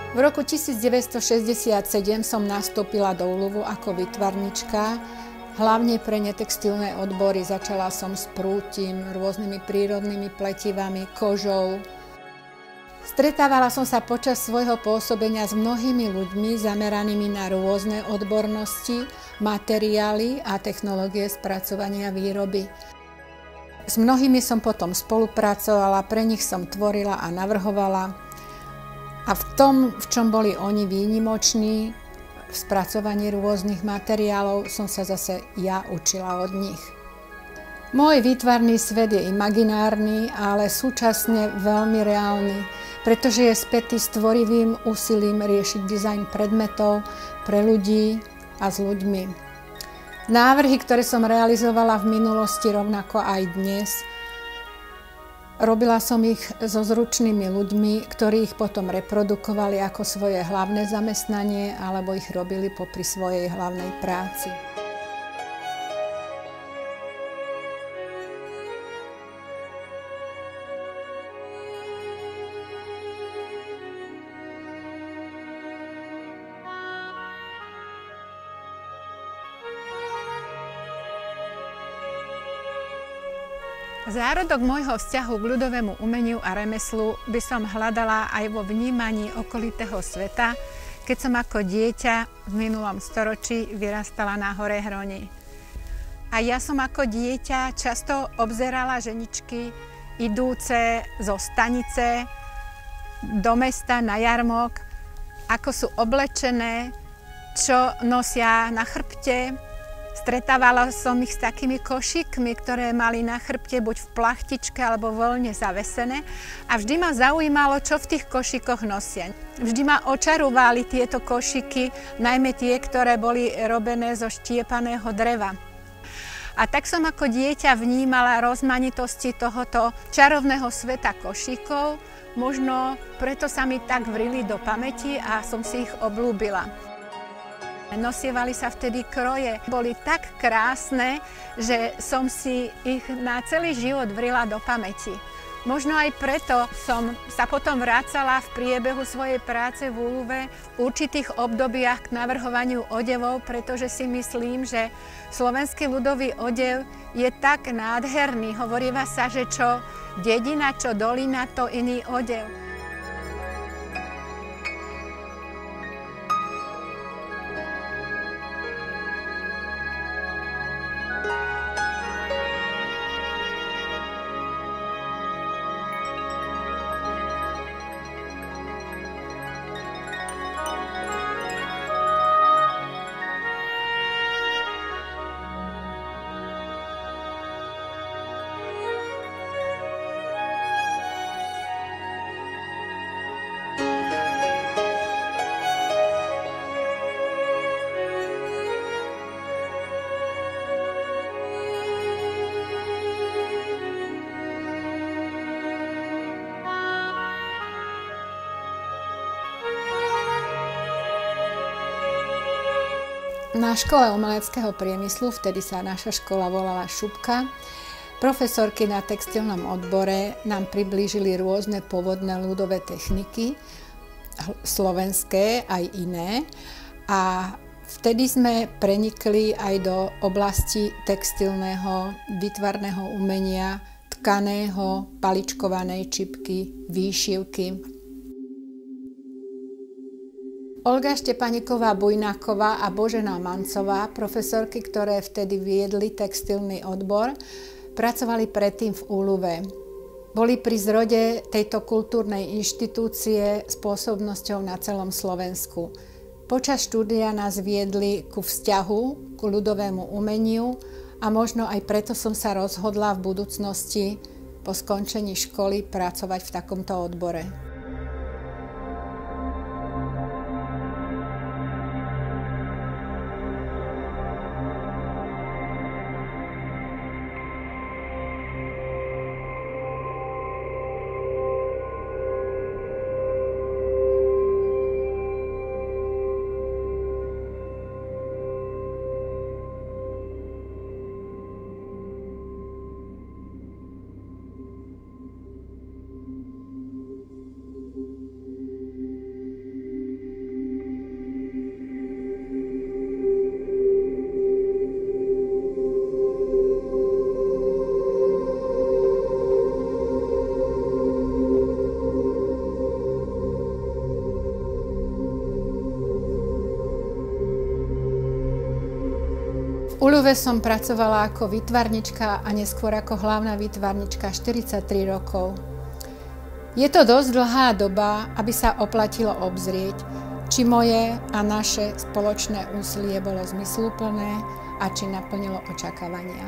V roku 1967 som nastúpila do úlovu ako výtvarnička, hlavne pre netextilné odbory. Začala som s prútim, rôznymi prírodnými pletivami, kožou. Stretávala som sa počas svojho pôsobenia s mnohými ľuďmi zameranými na rôzne odbornosti, materiály a technológie spracovania výroby. S mnohými som potom spolupracovala, pre nich som tvorila a navrhovala. A v tom, v čom boli oni výnimoční, v spracovaní rôznych materiálov, som sa zase ja učila od nich. Môj výtvarný svet je imaginárny, ale súčasne veľmi reálny, pretože je spätý s tvorivým úsilím riešiť dizajn predmetov pre ľudí a s ľuďmi. Návrhy, ktoré som realizovala v minulosti, rovnako aj dnes, robila som ich so zručnými ľuďmi, ktorí ich potom reprodukovali ako svoje hlavné zamestnanie alebo ich robili popri svojej hlavnej práci. Zárodok môjho vzťahu k ľudovému umeniu a remeslu by som hľadala aj vo vnímaní okolitého sveta, keď som ako dieťa v minulom storočí vyrastala na Hore Hroni. A ja som ako dieťa často obzerala ženičky idúce zo stanice do mesta na jarmok, ako sú oblečené, čo nosia na chrbte. Stretávala som ich s takými košíkmi, ktoré mali na chrbte buď v plachtičke alebo voľne zavesené. A vždy ma zaujímalo, čo v tých košíkoch nosia. Vždy ma očarovali tieto košíky, najmä tie, ktoré boli robené zo štiepaného dreva. A tak som ako dieťa vnímala rozmanitosti tohoto čarovného sveta košíkov. Možno preto sa mi tak vrili do pamäti a som si ich obľúbila. Nosievali sa vtedy kroje. Boli tak krásne, že som si ich na celý život vrila do pamäti. Možno aj preto som sa potom vracala v priebehu svojej práce v úluve v určitých obdobiach k navrhovaniu odevov, pretože si myslím, že slovenský ľudový odev je tak nádherný. Hovoríva sa, že čo dedina, čo dolina, to iný odev. Na škole umeleckého priemyslu, vtedy sa naša škola volala Šupka, profesorky na textilnom odbore nám priblížili rôzne pôvodné ľudové techniky, slovenské aj iné. A vtedy sme prenikli aj do oblasti textilného, výtvarného umenia, tkaného, paličkovanej čipky, výšivky. Olga Štepaniková-Bujnáková a Božena Mancová, profesorky, ktoré vtedy viedli textilný odbor, pracovali predtým v úluve. Boli pri zrode tejto kultúrnej inštitúcie s pôsobnosťou na celom Slovensku. Počas štúdia nás viedli ku vzťahu, ku ľudovému umeniu a možno aj preto som sa rozhodla v budúcnosti po skončení školy pracovať v takomto odbore. ULUVE som pracovala ako výtvarnička a neskôr ako hlavná výtvarnička 43 rokov. Je to dosť dlhá doba, aby sa oplatilo obzrieť, či moje a naše spoločné úsilie bolo zmysluplné a či naplnilo očakávania.